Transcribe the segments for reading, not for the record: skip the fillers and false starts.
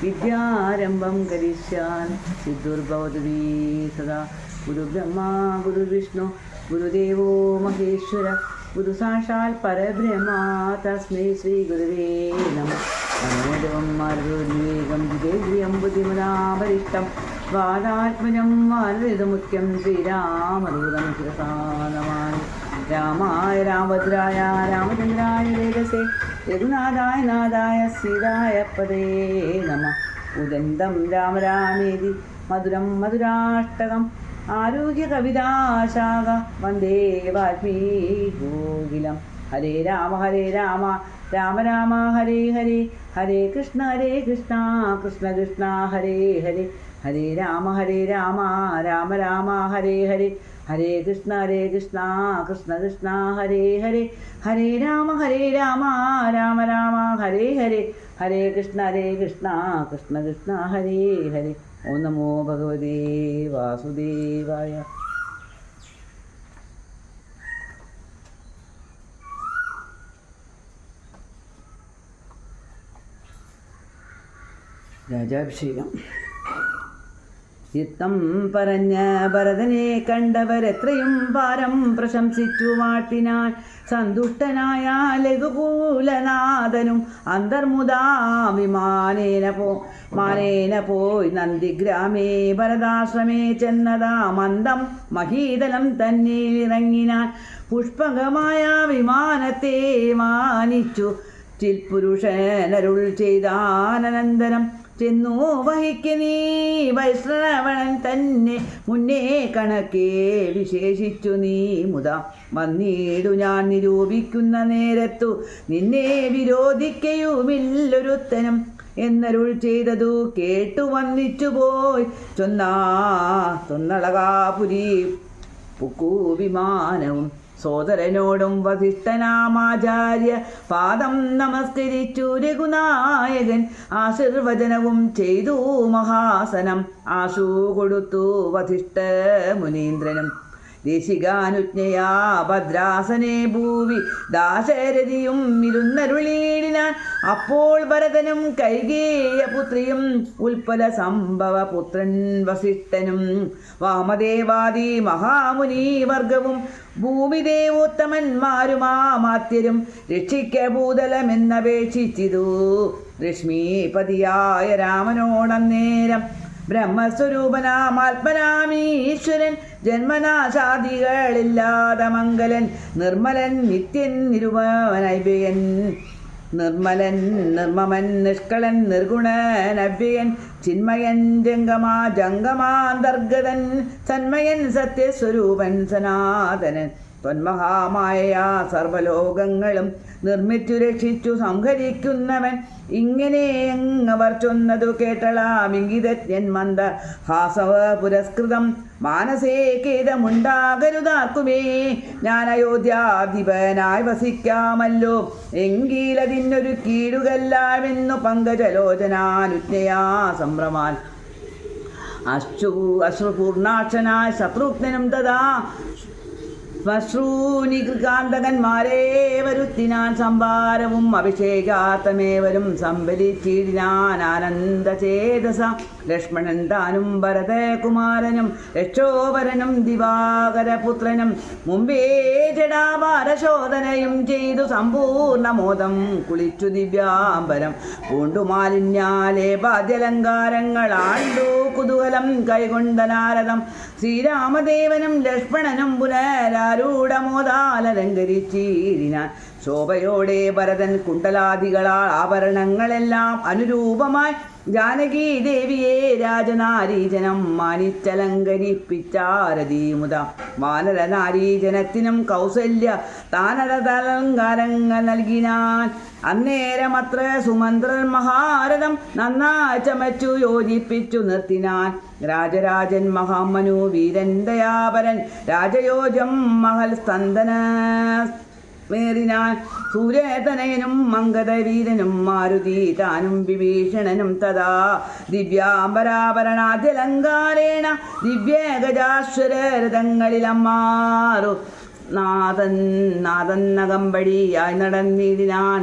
വിദ്യാരംഭം കരിഷ്യാമി സിദ്ധുർഭവതു വേ സദാ. ഗുരുബ്രഹ്മാ ഗുരുവിഷ്ണു ഗുരുദേവോ മഹേശ്വര ഗുരു സാക്ഷാൽ പരബ്രഹ്മ തസ്മൈ ശ്രീ ഗുരുവേ നമഃ. മനോജവം മാർഗോദ്വേഗം ജിതേന്ദ്രിയം ബുദ്ധിമതാപരിഷ്ടം വാദാത്മജം വാലരിതമുഖ്യം ശ്രീരാമദൂതം ശിരസാ നമാമി. രാമായ രാമഭദ്രായ രാമചന്ദ്രായ വേദസേ രഘുനാഥായ നാഥായ സീതായ പദേ നമഃ. ഉദന്തം രാമ രാമേതി മധുരം മധുരാഷ്ടകം ആരോഗ്യ കവിതാശാഖ വന്ദേ വാൽമീകോകിലം. ഹരേ രാമ രാമ രാമ ഹരേ ഹരേ, ഹരേ കൃഷ്ണ കൃഷ്ണ കൃഷ്ണ ഹരേ ഹരേ, ഹരേ രാമ രാമ രാമ ഹരേ ഹരേ, ഹരേ കൃഷ്ണ കൃഷ്ണ കൃഷ്ണ ഹരേ ഹരേ, ഹരേ രാമ രാമ രാമ ഹരേ ഹരേ, ഹരേ കൃഷ്ണ കൃഷ്ണ കൃഷ്ണ ഹരേ ഹരേ. ഓം നമോ ഭഗവതേ വാസുദേവായ. രാജാഭിഷേകം. യുദ്ധം പറഞ്ഞ ഭരതനെ കണ്ടവരെത്രയും പാരം പ്രശംസിച്ചു വാട്ടിനാൻ. സന്തുഷ്ടനായ ലഘുകൂലനാഥനും അന്തർമുദാ മാനേന പോയി നന്ദിഗ്രാമേ ഭരതാശ്രമേ ചെന്നതാ മന്ദം മഹീതലം തന്നിലിറങ്ങിനാൻ. പുഷ്പകമായ വിമാനത്തെ മാനിച്ചു ചിൽപുരുഷനരുൾ ചെയ്താനന്തരം ചെന്നു വഹിക്ക നീ വൈശ്രവണൻ തന്നെ മുന്നേ കണക്കേ വിശേഷിച്ചു നീ മുത വന്നിടു ഞാൻ നിരൂപിക്കുന്ന നേരത്തു നിന്നെ വിരോധിക്കയുമില്ലൊരുത്തനും എന്നരുൾ ചെയ്തതു കേട്ടു വന്നിച്ചു പോയി ചൊന്നളകാപുരി പുക്കൂ വിമാനവും. സോദരനോടും വസിഷ്ഠനാമാചാര്യ പാദം നമസ്കരിച്ചു രഘുനായകൻ ആശീർവചനവും ചെയ്തു മഹാസനം ആശു കൊടുത്തു വസിഷ്ഠ മുനീന്ദ്രനും. ദേശികാനുജ്ഞയാ ഭദ്രാസനെ ഭൂവി ദാശരഥിയും ഇരുന്നരുളീടിനാൻ. അപ്പോൾ ഭരതനും കൈകേയപുത്രിയും ഉൽപ്പല സംഭവ പുത്രൻ വസിഷ്ഠനും വാമദേവാദി മഹാമുനി വർഗവും ഭൂമിദേവോത്തമന്മാരുമാമാത്യരും രക്ഷിക്ക ഭൂതലമെന്നപേക്ഷിച്ചിതു രശ്മീപതിയായ രാമനോടന്നേരം. ബ്രഹ്മസ്വരൂപനാമാത്മനാമീശ്വരൻ ജന്മനാശാദികളില്ലാതെ മംഗലൻ നിർമ്മലൻ നിത്യൻ നിരുപമനഭ്യൻ നിർമ്മമൻ നിഷ്കളൻ നിർഗുണൻ അവ്യയൻ ചിന്മയൻ ജംഗമാന്തർഗതൻ സന്മയൻ സത്യസ്വരൂപൻ സനാതനൻ ത്വന്മഹാമായ സർവലോകങ്ങളും നിർമ്മിച്ചു രക്ഷിച്ചു സംഹരിക്കുന്നവൻ. ഇങ്ങനെ അങ്ങവർ ചൊന്നതു കേട്ടളാമിംഗിതജ്ഞൻ മന്ദ ഹാസവ പുരസ്കൃതം മാനസേ ഖേദമുണ്ടാകരുതാർക്കുമേ. ഞാൻ അയോധ്യാധിപനായി വസിക്കാമല്ലോ എങ്കിലതിനൊരു കീടുകല്ലാമെന്നു പങ്കജലോചനാനുജ്ഞയാ സംഭ്രമാൻ അശ്രുപൂർണാക്ഷനായ ശത്രുഘ്നനും തഥാ ശ്മശ്രൂനികാന്തകന്മാരെ വരുത്തിനാൻ. സംഭാരവും അഭിഷേകാത്തമേവരും സംഭരിച്ചിടിനാൻ ആനന്ദചേതസ. ലക്ഷ്മണൻ താനും ഭരതകുമാരനും രക്ഷോവരനും ദിവാകരപുത്രനും മുമ്പേ ജടാപാരശോധനയും ചെയ്തു സമ്പൂർണമോദം കുളിച്ചു ദിവ്യാംബരം പൂണ്ടു മാലിന്യാലേ ബാദ്യലങ്കാരങ്ങൾ ആണ്ടു കുതൂഹലം കൈകൊണ്ട നാരദം. ശ്രീരാമദേവനും ലക്ഷ്മണനും പുനരാരൂഢമോദാലലങ്കരിച്ചിടിനാൻ. ശോഭയോടെ ഭരതൻ കുണ്ടലാദികളാൽ ആഭരണങ്ങളെല്ലാം അനുരൂപമായി ജാനകി ദേവിയെ രാജനാരീജനം മാനിച്ചലങ്കരിപ്പിച്ചാരതീമുത. വാനരനാരീജനത്തിനും കൗസല്യ താനരതലങ്കാരങ്ങൾ നൽകിനാൻ. അന്നേരമത്ര സുമന്ത്രൻ മഹാരഥം നന്നായി ചമച്ചു യോജിപ്പിച്ചു നിർത്തിനാൻ. രാജരാജൻ മഹാമനു വീരൻ ദയാപരൻ രാജയോജം മഹൽ സ്തന്ദന മേറിനാൻ. സൂര്യതനയനും മംഗധവീരനും മാരുതി താനും വിഭീഷണനും തഥാ ദിവ്യാംബരാഭരണാദ്യലങ്കാരേണ ദിവ്യഗജാശ്വരരഥങ്ങളിലമ്മാറു നാഥൻ നകമ്പടിയായി നടന്നിടിനാൻ.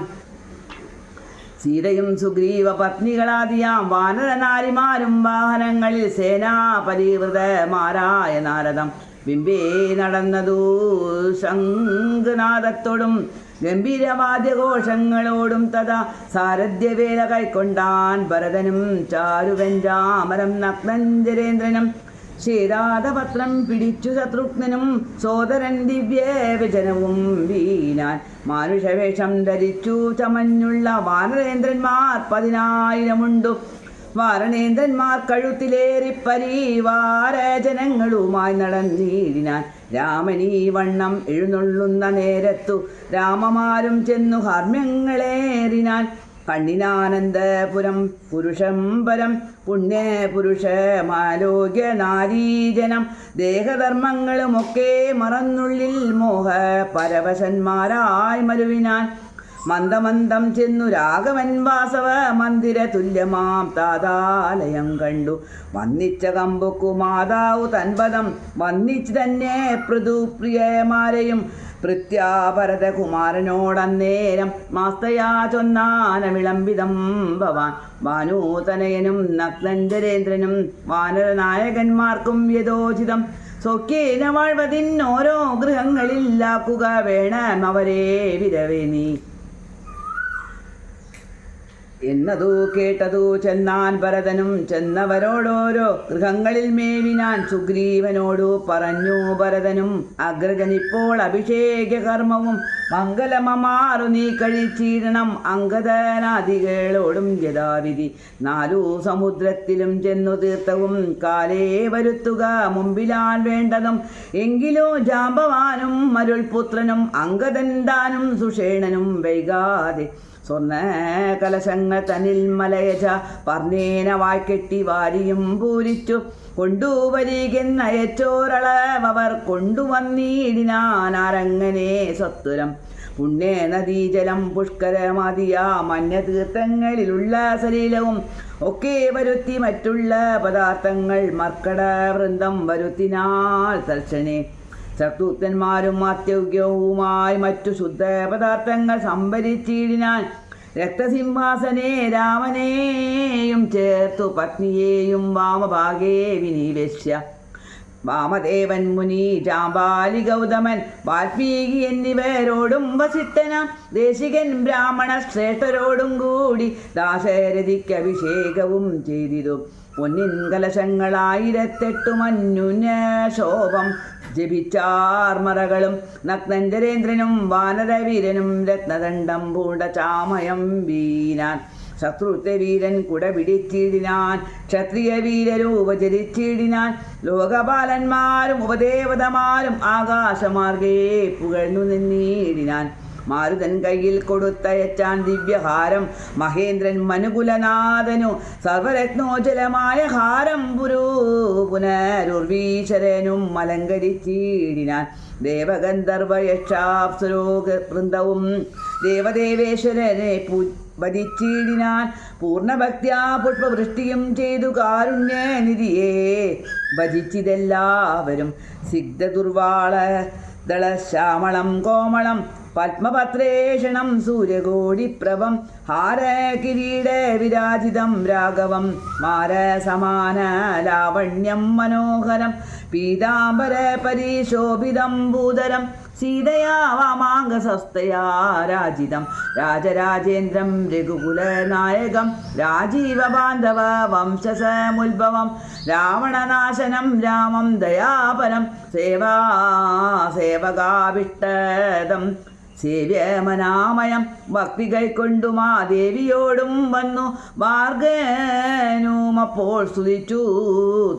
സീതയും സുഗ്രീവ പത്നികളാദിയാം വാനരനാരിമാരും വാഹനങ്ങളിൽ സേനാപരിവൃതമാരായ നാരദം ബിംബേ നടന്നതു ശംഖനാദത്തോടും ഗംഭീരവാദ്യഘോഷങ്ങളോടും തഥാ സാരഥ്യവേല കൈക്കൊണ്ടാൻ ഭരതനും ചാരുവെഞ്ചാമരം നഗ്നഞ്ജരേന്ദ്രനും ശ്വേതാതപത്രം പിടിച്ചു ശത്രുഘ്നനും സോദരൻ ദിവ്യവിജനവും വീനാൻ മാനുഷവേഷം ധരിച്ചു ചമഞ്ഞുള്ള വാനരേന്ദ്രന്മാർ 10,000 വാരണേന്ദ്രന്മാർ കഴുത്തിലേറി പരിവാരജനങ്ങളുമായി നടന്നീടിനാൻ രാമനീ വണ്ണം എഴുന്നള്ളുന്ന നേരത്തു രാമമാരും ചെന്നു ഹർമ്മ്യങ്ങളേറിനാൻ കണ്ണിനാനന്ദപുരം പുരുഷംബരം പുണ്യപുരുഷമാലോക്യ നാരീജനം ദേഹധർമ്മങ്ങളുമൊക്കെ മറന്നുള്ളിൽ മോഹ പരവശന്മാരായി മരുവിനാൻ മന്ദമന്ദം ചെന്നു രാഘവൻ വാസവ മന്ദിര തുല്യമാം താതാലയം കണ്ടു വന്നിച്ച കമ്പുക്കു മാതാവു തൻപദം വന്നിച്ച് തന്നെ പൃഥുപ്രിയമാരെയും ഭൃത്യാഭരതകുമാരനോടന്നേരം മാസ്തയാ ചൊന്നാന വിളംബിതം ഭവാൻ ഭാനൂതനയനും നഗ്നഞ്ജരേന്ദ്രനും വാനരനായകന്മാർക്കും യഥോചിതം സൗഖ്യേന വാഴ്വതിന്നോരോ ഗൃഹങ്ങളിലാക്കുക വേണം അവരെ വിരവേ നീ എന്നതു കേട്ടതു ചെന്നാൻ ഭരതനും ചെന്നവരോടോരോ ഗൃഹങ്ങളിൽ മേവിനാൻ സുഗ്രീവനോടു പറഞ്ഞു ഭരതനും അഗ്രജനിപ്പോൾ അഭിഷേക കർമ്മവും മംഗലമമാറു നീ കഴിച്ചിടണം അംഗദനാദികളോടും യഥാവിധി 4 സമുദ്രത്തിലും ചെന്നു തീർത്ഥവും കാലേ വരുത്തുക മുമ്പിലാൻ വേണ്ടതും എങ്കിലോ ജാമ്പവാനും അരുൾപുത്രനും അംഗദൻ താനും സുഷേണനും വൈകാതെ സ്വർണ്ണ കലശങ്ങൾ തന്നിൽ മലയജ പർണേന വായ്ക്കെട്ടി വാരിയും പൂരിച്ചു കൊണ്ടുവരികെന്നയച്ചോരളവർ കൊണ്ടുവന്നീടിനാരങ്ങനെ സ്വത്തുരം പുണ്യ നദീജലം പുഷ്കരമാതിയാ മന്യതീർത്ഥങ്ങളിലുള്ള സലീലവും ഒക്കെ വരുത്തി മറ്റുള്ള പദാർത്ഥങ്ങൾ മർക്കട വൃന്ദം വരുത്തിനാൽ തൽക്ഷണേ ശത്രുഘ്നന്മാരും അത്യോഗ്യവുമായി മറ്റു ശുദ്ധ പദാർത്ഥങ്ങൾ സംഭരിച്ചിടിനാൻ രക്തസിംഹാസനെ രാമനെയും ചേർത്തു പത്നിയെയും വാമഭാഗേ വിനിവേശ്യ വാമദേവൻ മുനി ജാമ്പാലി ഗൗതമൻ വാൽമീകി എന്നിവരോടും വസിഷ്ഠനാം ദേശികൻ ബ്രാഹ്മണ ശ്രേഷ്ഠരോടും കൂടി ദാശരഥിക്ക് അഭിഷേകവും ചെയ്തിരു പൊന്നിൻ കലശങ്ങളായിരത്തെട്ടു മഞ്ഞുന ശോഭം ജപിച്ചാർമറകളും നഗ്നഞ്ജരേന്ദ്രനും വാനരവീരനും രത്നദണ്ഡം പൂണ്ട ചാമയം വീനാൻ ശത്രുത്വവീരൻ കുട പിടിച്ചിടിനാൻ ക്ഷത്രിയ വീരരൂപചരിച്ചിടിനാൻ ലോകപാലന്മാരും ഉപദേവതമാരും ആകാശമാർഗേ പുകഴ്ന്നു നിന്നീടിനാൻ മാരുതൻ കയ്യിൽ കൊടുത്തയച്ചാൻ ദിവ്യഹാരം മഹേന്ദ്രൻ മനുകുലനാഥനു സർവരത്നോജലമായ ഹാരം പുനരുർവീശ്വരനും അലങ്കരിച്ചിടിനാൻ ദേവഗന്ധർവ യക്ഷാപ്സരോഗ വൃന്ദവും ദേവദേവേശ്വരനെ വധിച്ചിടിനാൻ പൂർണ്ണഭക്ത്യാ പുഷ്പവൃഷ്ടിയും ചെയ്തു കാരുണ്യനിധിയെ ഭജിച്ചിതെല്ലാവരും സിഗ്ധദുർവാള ദളശ്യാമളം കോമളം പത്മപത്രേഷണം സൂര്യകോടിപ്രഭം ഹാരകിരീട വിരാജിതം രാഘവം മാരസമാന ലാവണ്യം മനോഹരം പീതാംബര പരിശോഭിതം ഭൂതരം സീതയാ വാമാംഗസസ്തയാ രാജിതം രാജരാജേന്ദ്രം രഘുകുലനായകം രാജീവബാന്ധവ വംശസമുദ്ഭവം രാവണനാശനം രാമം ദയാപരം സേവകാഭിഷ്ടദം സേവ്യമനാമയം ഭക്തി കൈക്കൊണ്ടുമാ ദേവിയോടും വന്നു ഭാർഗനുമപ്പോൾ സ്തുതിച്ചു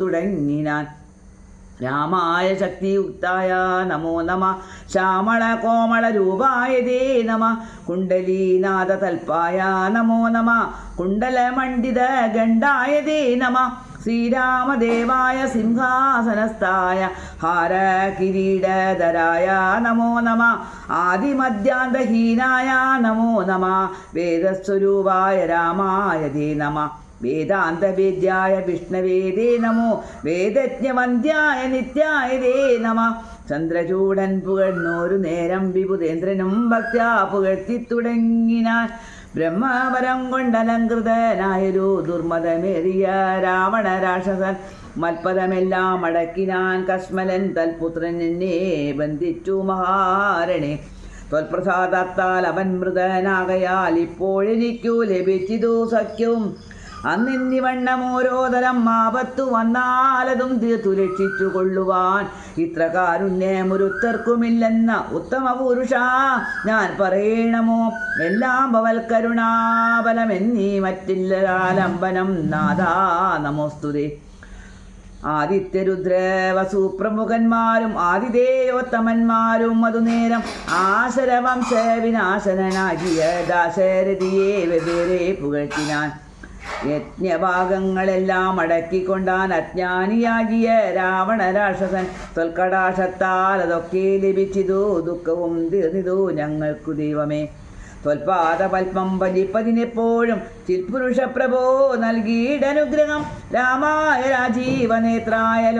തുടങ്ങിനാൻ രാമായ ശക്തിയുക്തായ നമോ നമ ശ്യാമള കോമള രൂപായ ദേ നമ കുണ്ടലീനാഥ തൽപായ നമോ നമ കുണ്ടലമണ്ഡിത ഗണ്ഡായ ദേ നമ ശ്രീരാമദേവായ സിംഹാസനസ്ഥായ ഹാരകിരീടധരായ നമോ നമ ആദിമധ്യാന്തഹീനായ നമോ നമ വേദസ്വരൂപായ രാമായ ദേ നമ വേദാന്തവേദ്യായ വിഷ്ണവേദേ നമോ വേദജ്ഞവന്ധ്യായ നിത്യായ ദേ നമ ചന്ദ്രചൂടൻ പുകഴ്ന്നോരു നേരം വിഭുതേന്ദ്രനും ഭക്ത്യാ പുകഴ്ത്തി തുടങ്ങിനാൻ ബ്രഹ്മവരം കൊണ്ടലങ്കൃതനായൊരു ദുർമതമേറിയ രാവണ രാക്ഷസൻ മൽപദമെല്ലാം അടക്കിനാൻ കശ്മലൻ തൽപുത്രൻ എന്നെ ബന്ധിച്ചു മഹാരണേ. ത്വൽപ്രസാദത്താൽ അവൻ മൃതനാകയാൽ ഇപ്പോഴെനിക്കു ലഭിച്ചിതു സഖ്യവും. അന്നിവണ്ണം ഓരോ തരം ആപത്തു വന്നാലതും തീർത്തു രക്ഷിച്ചു കൊള്ളുവാൻ ഇത്ര കാരുണ്യമൊരുത്തർക്കുമില്ലെന്ന ഉത്തമ പുരുഷ ഞാൻ പറയണമോ? എല്ലാം ഭവൽ കരുണാബലമെന്നീ മറ്റില്ലാലംബനം നാഥാ നമോസ്തുതേ. ആദിത്യരുദ്ര വസുപ്രമുഖന്മാരും ആതിഥേയോത്തമന്മാരും അതുനേരം ആശരവംശ വിനാശനാകിയ ദാശരഥിയെ വെവ്വേറെ പുകഴ്ത്തിനാൻ. യജ്ഞഭാഗങ്ങളെല്ലാം അടക്കിക്കൊണ്ടാൻ അജ്ഞാനിയാകിയ രാവണ രാക്ഷസൻ. ത്വൽക്കടാക്ഷത്താൽ അതൊക്കെ ലഭിച്ചിതു, ദുഃഖവും തീർന്നിതു ഞങ്ങൾക്കു ദൈവമേ. ത്വൽപാദപത്മം ഭജിപ്പതിനെപ്പോഴും ചിൽപുരുഷ പ്രഭോ നൽകിയിടനുഗ്രഹം. രാമായ രാജീവനേത്രായ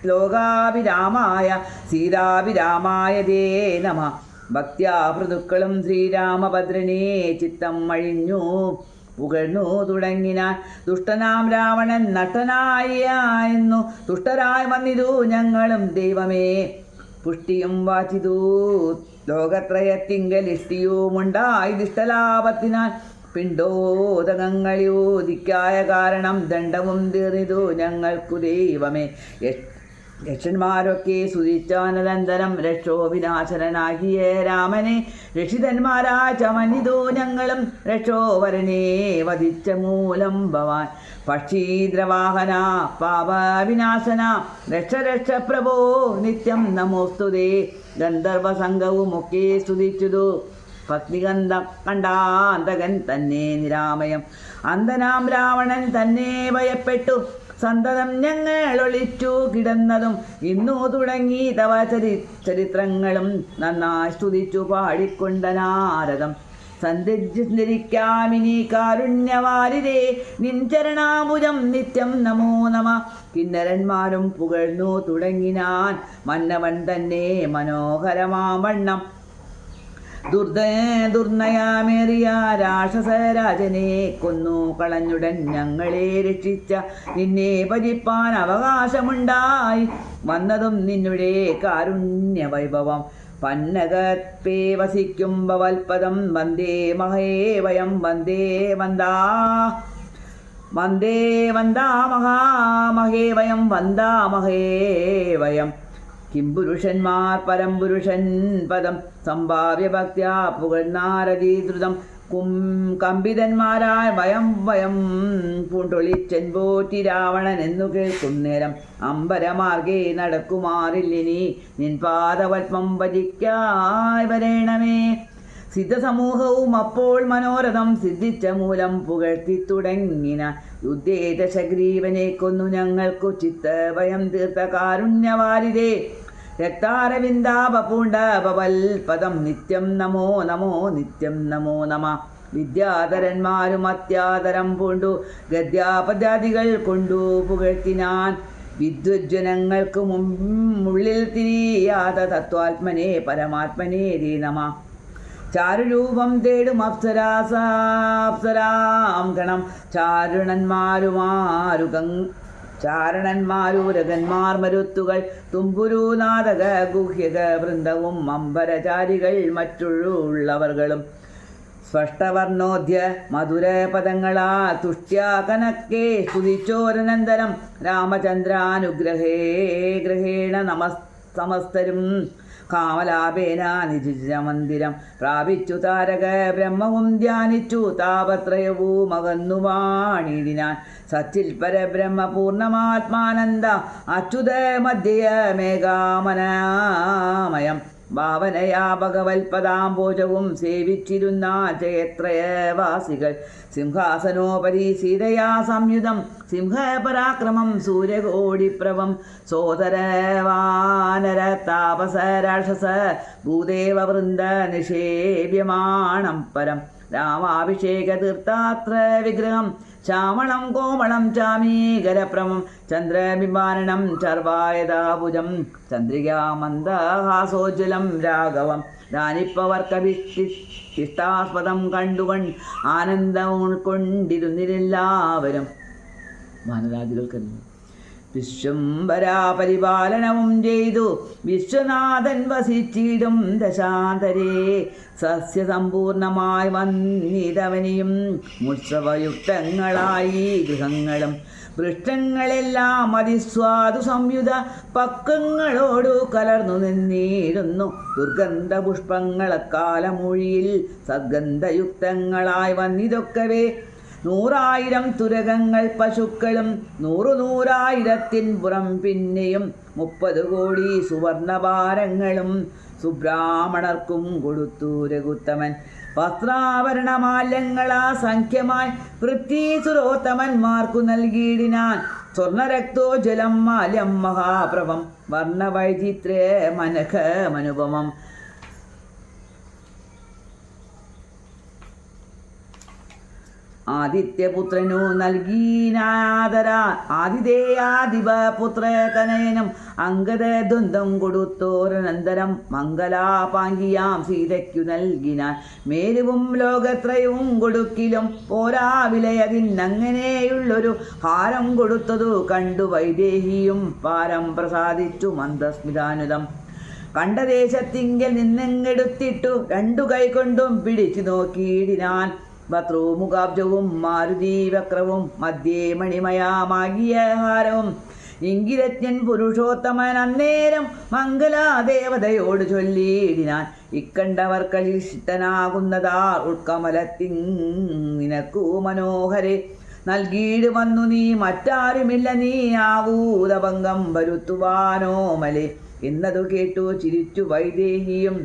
ലോകാഭിരാമായ സീതാഭിരാമായ ദേ നമ. ഭക്ത്യാ പൃഥുക്കളും ശ്രീരാമഭദ്രനെ ചിത്തം അഴിഞ്ഞു പുകഴ്ന്നു തുടങ്ങിനാൻ. ദുഷ്ടനാം രാവണൻ നട്ടനായെന്നു തുഷ്ടരായി വന്നിതു ഞങ്ങളും ദൈവമേ. പുഷ്ടിയും വാച്ചിതു ലോകത്രയത്തിങ്കൽ ഇഷ്ടിയുമുണ്ടായി ദിഷ്ടലാഭത്തിനാൽ. പിണ്ടോദകങ്ങളിയോദിക്കായ കാരണം ദണ്ഡവും തീർന്നിതു ഞങ്ങൾക്കു ദൈവമേ. യക്ഷന്മാരൊക്കെ സുതിച്ചാനന്തരം രക്ഷോവിനാശനാകിയ രാമനെ രക്ഷിതന്മാരാ ചമനിതു ഞങ്ങളും. രക്ഷോവരനെ വധിച്ച മൂലം ഭവാൻ പക്ഷീദ്രവാഹന പാപവിനാശന രക്ഷ പ്രഭോ നിത്യം നമോസ്തുതേ. ഗന്ധർവസംഘവുമൊക്കെ സ്തുതിച്ചതു പത്നികന്ധ കണ്ടാന്തകൻ തന്നെ നിരാമയം. അന്ധനാം രാവണൻ തന്നെ ഭയപ്പെട്ടു സന്തതം ഞങ്ങൾ ഒളിച്ചു കിടന്നതും ഇന്നു തുടങ്ങി തവ ചരിത്രങ്ങളും നന്നായി സ്തുതിച്ചു പാടിക്കൊണ്ട നാരദം. സന്ധിരിക്കാമിനി കാരുണ്യവാരിതേ നിൻ ചരണാമുജം നിത്യം നമോ നമ. കിന്നരന്മാരും പുകഴ്ന്നു തുടങ്ങിനാൻ മന്നവൻ തന്നെ മനോഹരമാവണ്ണം. ദുർനയമേറിയ രാക്ഷസരാജനെ കൊന്നു കളഞ്ഞുടൻ ഞങ്ങളെ രക്ഷിച്ച നിന്നെ ഭജിപ്പാൻ അവകാശമുണ്ടായി വന്നതും നിന്നുടെ കാരുണ്യവൈഭവം. പന്നകപ്പേ വസിക്കും ഭവൽപദം വന്ദേ മഹേവയം. വന്ദേ വന്ദാ മഹാമഹേവയം. വന്ദാമഹേവയം. കിംപുരുഷന്മാർ പരംപുരുഷൻ പദം സംഭാവ്യ ഭക്ത്യാ പുകഴ്ന്നാരതീദ്രുതം. കമ്പിതന്മാരായ വയം പൂണ്ടൊളിച്ചൻ പോറ്റി രാവണൻ എന്നു കേൾക്കും നേരം. അമ്പരമാർഗേ നടക്കുമാറില്ലിനി നിൻ പാദപത്മം ഭജിക്കായി വരേണമേ. സിദ്ധസമൂഹവും അപ്പോൾ മനോരഥം സിദ്ധിച്ച മൂലം പുകഴ്ത്തി തുടങ്ങിന. യുദ്ധേദശഗ്രീവനെ കൊന്നു ഞങ്ങൾക്കു ചിത്തഭയം തീർത്ത കാരുണ്യവാരിതേ. രക്താരവിന്ദാപൂണ്ടവൽപദം നിത്യം നമോ നമോ നിത്യം നമോ നമ. വിദ്യാധരന്മാരും അത്യാദരം പൂണ്ടു ഗദ്യാപദ്യാദികൾ കൊണ്ടു പുകഴ്ത്തിനാൻ. വിദ്വജ്ജനങ്ങൾക്ക് ഉള്ളിൽ തിരിയാത തത്വാത്മനെ പരമാത്മനെ ദേ നമ. ചാരുരൂപം തേടും അപ്സരാം ഗണം ചാരണന്മാരൂരകന്മാർ മരുത്തുകൾ തുമ്പുരു നാടക ഗുഹ്യക വൃന്ദവും അമ്പരചാരികൾ മറ്റുള്ളവർകളും. സ്പഷ്ടവർണോദ്യ മധുരപദങ്ങളാ തുഷ്ട്യാ കനക്കെ സ്തുതിച്ചോരനന്തരം രാമചന്ദ്രാനുഗ്രഹേണ സമസ്തരും കാമലാഭേന നിജമന്ദിരം പ്രാപിച്ചു. താരക ബ്രഹ്മവും ധ്യാനിച്ചു താപത്രയവും അകന്നുവാണിടിനാൻ. സച്ചിൽ പരബ്രഹ്മ പൂർണ്ണമാത്മാനന്ദ അച്യുത മധ്യമേകാമനാമയം. ഭാവനയാ ഭഗവത്പദാംബോജവും സേവിച്ചിരുന്ന ജയത്രയവാസികൾ. സിംഹാസനോപരി സീതയാ സംയുതം സിംഹപരാക്രമം സൂര്യകോടിപ്രഭം. സോദരവാനര താപസ രാക്ഷസ ഭൂദേവവൃന്ദ നിഷേവ്യമാണം പരം. രാമാഭിഷേക തീർത്ഥാത്ര വിഗ്രഹം ശ്യാമളം കോമളം ചാമീകരപ്രമം ചന്ദ്രബിംബാനനം ചർവായതാഭുജം ചന്ദ്രികാമന്ദഹാസോജ്വലം രാഘവം ദാനിപ്പവർക്കഭിഷ്ടാസ്പദം കണ്ടുകൊണ്ട് ആനന്ദം ഉൾക്കൊണ്ടിരുന്നിരെല്ലാവരും. വാനരാജുകൾക്കറിഞ്ഞു. വിശ്വംഭരാ പരിപാലനവും ചെയ്തു വിശ്വനാഥൻ വസിച്ചിടും ദശാന്തരേ. സസ്യസമ്പൂർണമായി വന്നിതവനിയും ഉത്സവയുക്തങ്ങളായി ഗൃഹങ്ങളും വൃക്ഷങ്ങളെല്ലാം അതിസ്വാദു സംയുത പക്കങ്ങളോടു കലർന്നു നിന്നിടുന്നു. ദുർഗന്ധ പുഷ്പങ്ങളക്കാലമൊഴിയിൽ സദ്ഗന്ധയുക്തങ്ങളായി വന്നിതൊക്കവേ. 100,000 തുരകങ്ങൾ പശുക്കളും 100,000 പുറം പിന്നെയും 30 കോടി സുവർണഭാരങ്ങളും സുബ്രാഹ്മണർക്കും കൊടുത്തു രഘുത്തമൻ. വസ്ത്രാഭരണമാല്യങ്ങളാ സംഖ്യമായി പൃഥ്വീസുരോത്തമന്മാർക്കു നൽകിയിടിനാൻ. സ്വർണരക്തോജ്വലം മാല്യം മഹാപ്രഭം വർണ്ണവൈചിത്രേമനഘമനുപമം. ആദിത്യപുത്രനു നൽകീനാദരാ ആതിഥേയാധിപപുത്രതനയനം അംഗദദ്വന്ദ്വം കൊടുത്തോരനന്തരം മംഗലാപാങ്കിയാം സീതയ്ക്കു നൽകിനാൻ. മേരുവും ലോകത്രയവും കൊടുക്കിലും പോരാ വിലയതിനങ്ങനെയുള്ളൊരു ഹാരം കൊടുത്തതു കണ്ടു വൈദേഹിയും പാരം പ്രസാദിച്ചു മന്ദസ്മിതാനുതം. കണ്ട ദേശത്തിങ്കൽ നിന്നെടുത്തിട്ടു 2 കൈകൊണ്ടും പിടിച്ചു നോക്കിയിടിനാൻ. വക്രവുമുഖാബ്ജവും മാരുതീവക്രവും മധ്യേ മണിമയമാകിയ ഹാരവും. ഇംഗിരജ്ഞൻ പുരുഷോത്തമൻ അന്നേരം മംഗലാദേവതയോട് ചൊല്ലിയിടിനാൻ. ഇക്കണ്ടവർക്കളിഷ്ടനാകുന്നതാർ ഉൾക്കമലത്തിൻ നിനക്കു മനോഹരെ നൽകിയിട് വന്നു നീ മറ്റാരുമില്ല നീ ആകൂതഭംഗം വരുത്തുവാനോമലെ എന്നതു കേട്ടു ചിരിച്ചു വൈദേഹിയും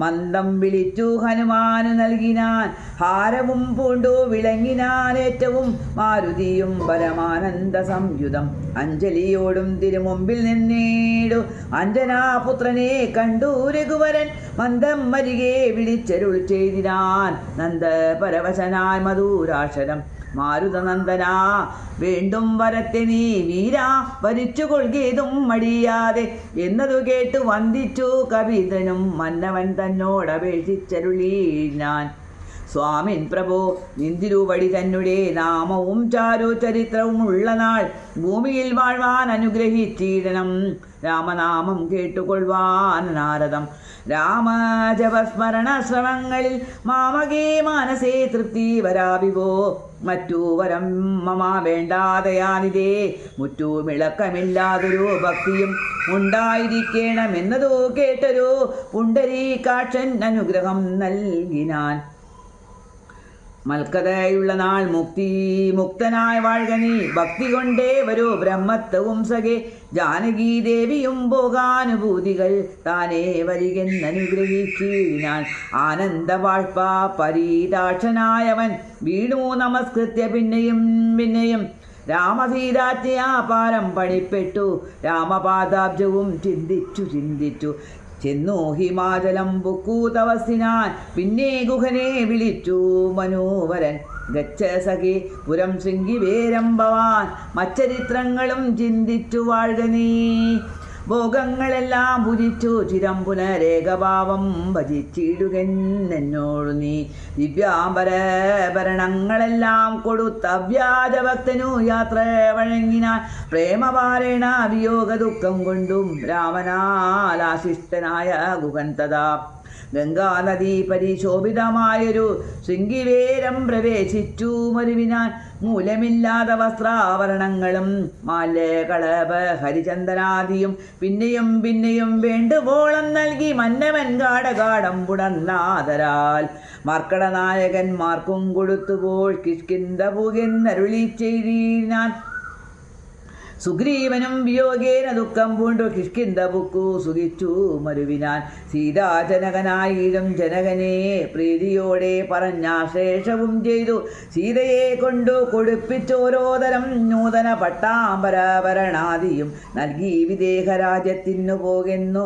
മന്ദം വിളിച്ചു ഹനുമാനു നൽകിനാൻ. ഹാരവും പൂണ്ടു വിളങ്ങിനാനേറ്റവും മാരുതിയും പരമാനന്ദ സംയുതം. അഞ്ജലിയോടും തിരുമുമ്പിൽ നിന്നീടു അഞ്ജനാപുത്രനെ കണ്ടു രഘുവരൻ മന്ദം വരികെ വിളിച്ചരുൾ ചെയ്തിനാൻ. നന്ദപരവശനായ മധുരാക്ഷരം മാരുതനന്ദനാ വീണ്ടും വരത്തെ നീ വീരാ വരിച്ചു കൊള്ളുകേതും മടിയാതെ എന്നതു കേട്ടു വന്ദിച്ചു കവിതനും മന്നവൻ തന്നോടപേക്ഷിച്ചരുളീനാൻ. സ്വാമിൻ പ്രഭോ നിന്തിരുവടി തന്നെ നാമവും ചാരു ചരിത്രവും ഉള്ള നാൾ ഭൂമിയിൽ വാഴ്വാൻ അനുഗ്രഹിച്ചിടണം. രാമനാമം കേട്ടുകൊള്ളുവാൻ നാരദം. രാമജപസ്മരണ ശ്രമങ്ങളിൽ മാമകേ മാനസേ തൃപ്തി വരാവിവോ. മറ്റു വരം മമ വേണ്ടാതയാനിതേ മുറ്റുമിളക്കമില്ലാതൊരു ഭക്തിയും ഉണ്ടായിരിക്കണമെന്നതു കേട്ടൊരു പുണ്ടരീകാക്ഷൻ അനുഗ്രഹം നൽകിനാൻ. മൽക്കതയുള്ള നാൾ മുക്തനായി വാഴ്ക നീ ഭക്തി കൊണ്ടേ വരൂ ബ്രഹ്മത്വവും സഖേ. ജാനകീദേവിയും ഭോഗാനുഭൂതികൾ താനേ വരികെന്നനുഗ്രഹിച്ചിടിനാൻ. ആനന്ദവാഴ്പ പരീതാക്ഷനായവൻ വീണു നമസ്കൃത്യ പിന്നെയും പിന്നെയും രാമസീതാജ്ഞയാപാരം പണിപ്പെട്ടു. രാമപാദാബ്ജവും ചിന്തിച്ചു ചെന്നു ഹിമാചലം ബുക്കു തപസ്സിനാൻ. പിന്നെ ഗുഹനെ വിളിച്ചു മനോവരൻ. ഗച്ഛ സഖി പുരം ശൃംഗിവേരം ഭവാൻ മച്ചരിത്രങ്ങളും ചിന്തിച്ചു വാഴ്ക നീ. ഭോഗങ്ങളെല്ലാം ഭുജിച്ചു ചിരം പുനരേകഭാവം ഭജിച്ചിടുകെന്നോടു നീ. ദിവ്യാംബരഭരണങ്ങളെല്ലാം കൊടുത്ത വ്യാജഭക്തനു യാത്ര വഴങ്ങിനാൻ. പ്രേമപാരേണ വിയോഗ ദുഃഖം കൊണ്ടും രാമനാലാശിഷ്ടനായ ഗുഹൻ തഥാ ഗംഗാനദി പരിശോഭിതമായൊരു ശൃംഗിവേരം പ്രവേശിച്ചു മരുവിനാൻ. മൂലമില്ലാത്ത വസ്ത്രാഭരണങ്ങളും മാല്യകളഭ ഹരിചന്ദനാദിയും പിന്നെയും പിന്നെയും വേണ്ടുവോളം നൽകി മന്നവൻ ഗാഠഗാഠം പുണർന്നാദരാൽ മർക്കടനായകന്മാർക്കും കൊടുത്തുപോൾ കിഷ്കിന്ധപുകെന്നരുളി ചെയ്തിനാൻ. സുഗ്രീവനും വിയോഗേന ദുഃഖം പൂണ്ടു കിഷ്കിന്ധപുക്കു സുഖിച്ചു മരുവിനാൻ. സീതാജനകനായിടും ജനകനെ പ്രീതിയോടെ പറഞ്ഞാശ്ലേഷവും ചെയ്തു. സീതയെ കൊണ്ടു കൊടുപ്പിച്ചോരോതരം നൂതന പട്ടാംബരഭരണാദിയും നൽകി വിദേഹരാജ്യത്തിനു പോകുന്നു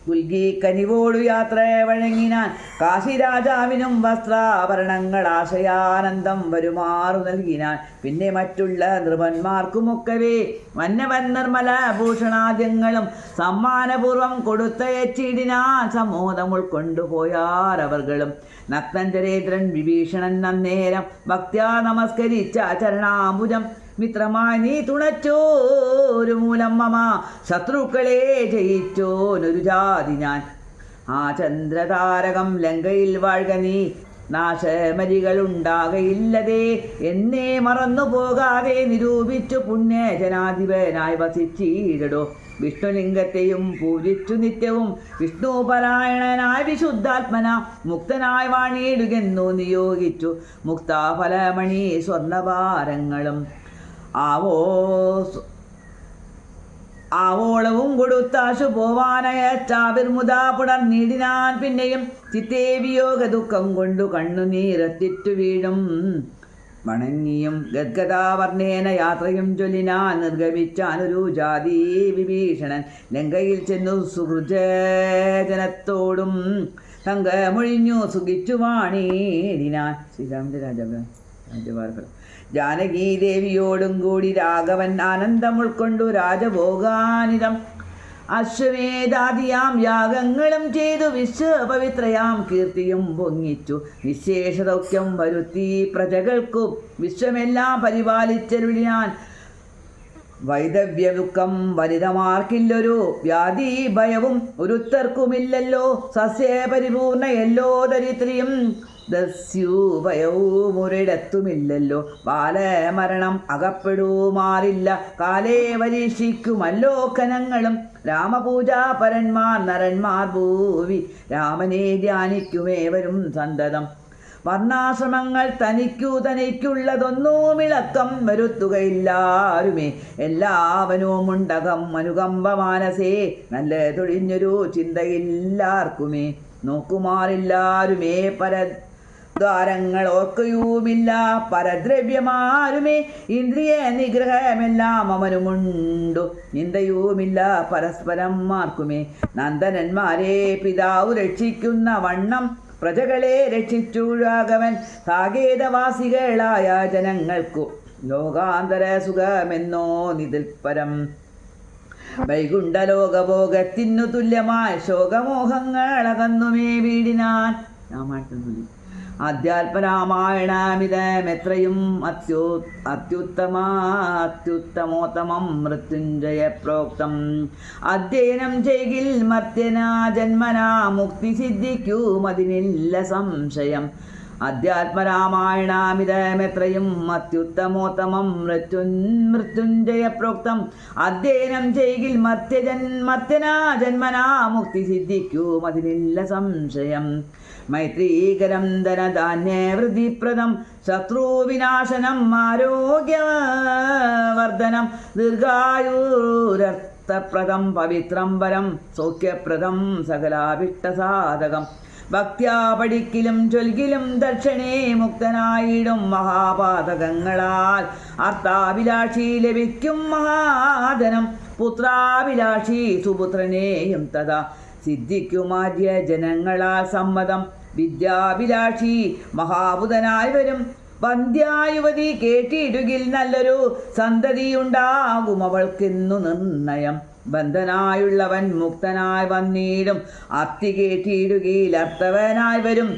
പുൽകി കനിവോടു യാത്ര വഴങ്ങിനാൻ കാശിരാജാവിനും വസ്ത്രാഭരണങ്ങൾ ആശയാനന്ദം വരുമാറു നൽകിനാൻ. പിന്നെ മറ്റുള്ള നൃപന്മാർക്കുമൊക്കവേ മന്നവൻ നിർമ്മല ഭൂഷണാദ്യങ്ങളും സമ്മാനപൂർവം കൊടുത്തയച്ചിടിനാൻ. സമോദം ഉൾക്കൊണ്ടുപോയാരവർകളും. നക്തഞ്ചരേന്ദ്രൻ വിഭീഷണൻ അന്നേരം ഭക്ത്യാ നമസ്കരിച്ച ചരണാംബുജം. മിത്രമായി നീ തുണച്ചോരു മൂലം മമ ശത്രുക്കളെ ജയിച്ചോനൊരു ജാതി ഞാൻ. ആ ചന്ദ്രതാരകം ലങ്കയിൽ വാഴ്ക നീ, നാശമരികളുണ്ടാകയില്ലതേ. എന്നെ മറന്നു പോകാതെ നിരൂപിച്ചു പുണ്യജനാധിപനായി വസിച്ചിടടോ. വിഷ്ണുലിംഗത്തെയും പൂജിച്ചു നിത്യവും വിഷ്ണുപരായണനായി വിശുദ്ധാത്മന മുക്തനായി വാണിയിടുകെന്നു നിയോഗിച്ചു. മുക്താഫലമണി സ്വർണ്ണഭാരങ്ങളും ആവോളവും കൊടുത്താശു പോവാനയച്ചാവിർമുതാ പുണർന്നിടിനാൻ. പിന്നെയും ചിത്തേ വിയോഗ ദുഃഖം കൊണ്ടു കണ്ണുനീരത്തിറ്റു വീഴും. വണങ്ങിയും ഗദ്ഗദാവർണ്ണേന യാത്രയും ചൊല്ലിനാൻ. നിർഗമിച്ചാനൊരു ജാതി വിഭീഷണൻ ലങ്കയിൽ ചെന്നു സുഹൃജനത്തോടും തങ്കമൊഴിഞ്ഞു സുഖിച്ചു വാണിടിനാൻ. ശ്രീരാമന്റെ രാജഭാരഫലം. ജാനകീദേവിയോടും കൂടി രാഘവൻ ആനന്ദം ഉൾക്കൊണ്ടു രാജഭോഗാനിതം അശ്വമേധാദിയാം യാഗങ്ങളും ചെയ്തു വിശ്വപവിത്രയാം കീർത്തിയും പൊങ്ങിച്ചു. നിശേഷദൗഖ്യം വരുത്തി പ്രജകൾക്കു വിശ്വമെല്ലാം പരിപാലിച്ചരുളിനാൻ. വൈദവ്യ ദുഃഖം വനിതമാർക്കില്ലൊരു വ്യാധി ഭയവും ഒരുത്തർക്കുമില്ലല്ലോ. സസ്യപരിപൂർണയല്ലോ ദരിദ്രിയും ദസ്യൂഭയവും ഒരിടത്തുമില്ലല്ലോ. ബാലമരണം അകപ്പെടുമാറില്ല കാലേ പരീക്ഷിക്കുമല്ലോ കനങ്ങളും. രാമപൂജാപരന്മാർ നരന്മാർ ഭൂവി രാമനെ ധ്യാനിക്കുമേവരും സന്തതം. വർണ്ണാശ്രമങ്ങൾ തനിക്കുള്ളതൊന്നുമിളക്കം വരുത്തുകയില്ലാരുമേ. എല്ലാവനും ഉണ്ടകം അനുകമ്പ മാനസേ. നല്ല തൊഴിഞ്ഞൊരു ചിന്തയില്ലാർക്കുമേ. നോക്കുമാറില്ലാരുമേ പരദ്വാരങ്ങൾ ഓർക്കയുമില്ല പരദ്രവ്യമാരുമേ. ഇന്ദ്രിയ നിഗ്രഹമെല്ലാം അവനുമുണ്ടു നിന്ദയുമില്ല പരസ്പരം മാർക്കുമേ. നന്ദനന്മാരെ പിതാവ് രക്ഷിക്കുന്ന വണ്ണം പ്രജകളെ രക്ഷിച്ചു രാഘവൻ. സാകേതവാസികളായ ജനങ്ങൾക്കു ലോകാന്തര സുഖമെന്നോ നിതിൽ പരം. വൈകുണ്ഠലോകഭോഗത്തിനു തുല്യമായ ശോകമോഹങ്ങളകന്നുമേ വീടിനാൻ. അധ്യാത്മരാമായണമിതമെത്രയും അത്യുത്തമോത്തമം മൃത്യുഞ്ജയ പ്രോക്തം. അധ്യയനം ചെയ്കിൽ മർത്യനാ ജന്മനാ മുക്തി സിദ്ധിക്കുമതിനില്ല സംശയം. അധ്യാത്മരാമായണമിതമെത്രയും അത്യുത്തമോത്തമം മൃത്യുഞ്ജയ പ്രോക്തം. അധ്യയനം ചെയ്കിൽ മർത്യനാ ജന്മനാ മുക്തി സിദ്ധിക്കുമതിനില്ല സംശയം. മൈത്രീകരം ധനധാന്യവൃദ്ധിപ്രദം ശത്രുവിനാശനം ആരോഗ്യവർദ്ധനം. ദീർഘായുരർത്ഥപ്രദം പവിത്രം പരം സൗഖ്യപ്രദം സകലാഭിഷ്ടസാധകം. ഭക്ത്യാ പഠിക്കിലും ചൊൽകിലും ദക്ഷണേ മുക്തനായിടും മഹാപാതകങ്ങളാൽ. അർത്ഥാഭിലാഷി ലഭിക്കും മഹാധനം പുത്രാഭിലാഷി സുപുത്രനെയും തഥാ സിദ്ധിക്കുമാദ്യ ജനങ്ങളാൽ സമ്മതം. വിദ്യാഭിലാഷി മഹാബുധനായി വരും വന്ധ്യായുവതി കേട്ടിടുകിൽ നല്ലൊരു സന്തതിയുണ്ടാകും അവൾക്കെന്നു നിർണയം. ബന്ധനായുള്ളവൻ മുക്തനായി വന്നിടും അത്തി കേട്ടിടുകിൽ അർത്ഥവനായി വരും.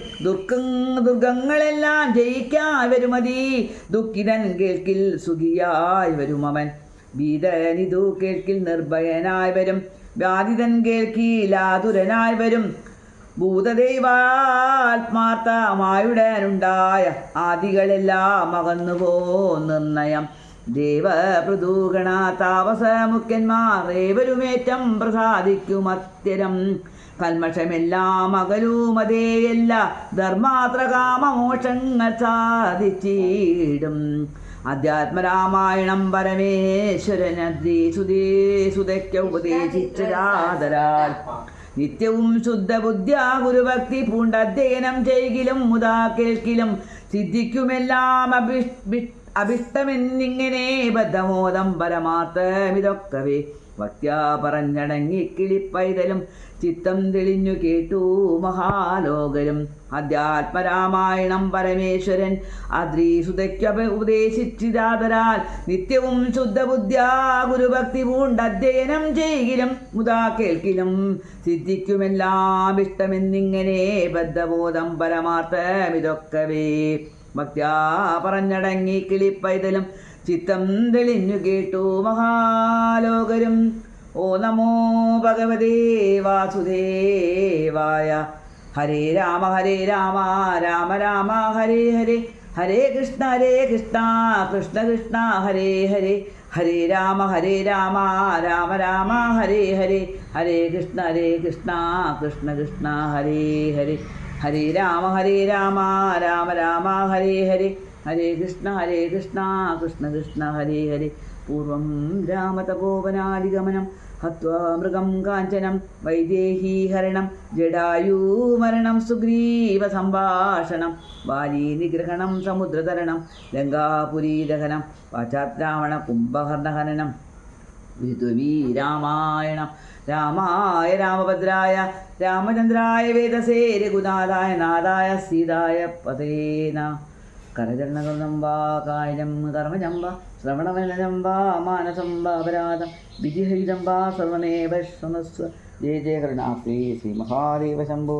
ദുർഗങ്ങളെല്ലാം ജയിക്കായി വരുമതി ദുഃഖിതൻ കേൾക്കിൽ സുഖിയായി വരും അവൻ. ഭീതനിതു കേൾക്കിൽ നിർഭയനായി വരും. വ്യാധിതൻ കേൾക്കിലാതുരനായി വരും. ഭൂതദൈവാത്മാർത്ഥമായുടനുണ്ടായ ആദികളെല്ലാം അകന്നുപോ നിർണയം. ദേവപൃഥുഗണ താപസ മുഖ്യന്മാർ ഏവരുമേറ്റം പ്രസാദിക്കുമത്യരം. കൽമഷമെല്ലാം അകലുമതേയല്ല ധർമാത്രകാമമോക്ഷങ്ങൾ സാധിച്ചിടും. അധ്യാത്മരാമായണം പരമേശ്വരനദ്രി സുതയ്ക്ക് ഉപദേശിച്ചരാദരാൽ. നിത്യവും ശുദ്ധബുദ്ധ്യാ ഗുരുഭക്തി പൂണ്ടധ്യയനം ചെയ്കിലും മുതാ കേൾക്കിലും സിദ്ധിക്കുമെല്ലാം അഭിഷ്ടമെന്നിങ്ങനെ ബദ്ധമോദം പരമാർത്ഥമിതൊക്കവേ. ഭക്ത്യാ പറഞ്ഞടങ്ങി കിളിപ്പൈതലും ചിത്തം തെളിഞ്ഞു കേട്ടു മഹാലോകരും. അധ്യാത്മരാമായണം പരമേശ്വരൻ അദ്രീസുതയ്ക്ക് ഉപദേശിച്ചിതാതരാൽ നിത്യവും ശുദ്ധബുദ്ധ്യാ ഗുരുഭക്തി പൂണ്ടധ്യയനം ചെയ്കിലും മുതാ കേൾക്കിലും സിദ്ധിക്കുമെല്ലാം ഇഷ്ടമെന്നിങ്ങനെ ബദ്ധബോധം പരമാർത്ഥമിതൊക്കവേ. ഭക്ത്യാ പറഞ്ഞടങ്ങി കിളിപ്പൈതലും ചിത്തം തെളിഞ്ഞു കേട്ടു മഹാലോകരും. ഓ നമോ ഭഗവതേ വാസുദേവായ. ഹരേ രാമ രാമ രാമ ഹരേ ഹരേ, ഹരേ കൃഷ്ണ കൃഷ്ണ കൃഷ്ണ ഹരേ ഹരേ, ഹരേ രാമ രാമ രാമ ഹരേ ഹരേ, ഹരേ കൃഷ്ണ കൃഷ്ണ കൃഷ്ണ ഹരേ ഹരേ, ഹരേ രാമ രാമ രാമ ഹരേ ഹരേ, ഹരേ കൃഷ്ണ കൃഷ്ണ കൃഷ്ണ ഹരേ ഹരേ. പൂർവം രാമതപോവനാദിഗമനം ഹത്വാ മൃഗം കാഞ്ചനം വൈദേഹീഹരണം ജടായൂമരണം സുഗ്രീവ സംഭാഷണം ബാലീ നിഗ്രഹണം സമുദ്രതരണം ലങ്കാപുരീദഹനം പാശ്ചാത്രാവണ കുംഭകർണഹനനം വിതുവീ രാമായണം. രാമായ രാമഭദ്രായ രാമചന്ദ്രായ വേദസേ രഘുനാഥായ നാഥായ സീതായ പതേന. കരചരണകൃതം വാ കായം കർമ്മജം വാ ശ്രവണവനജം വാ മാനസം വാ അപരാധം വിധിഹരിതം വാ സർവമേവ ശൃണുസ്വ. ജയ ജയ കരുണാപ്രേ ശ്രീ മഹാദേവ ശംഭോ.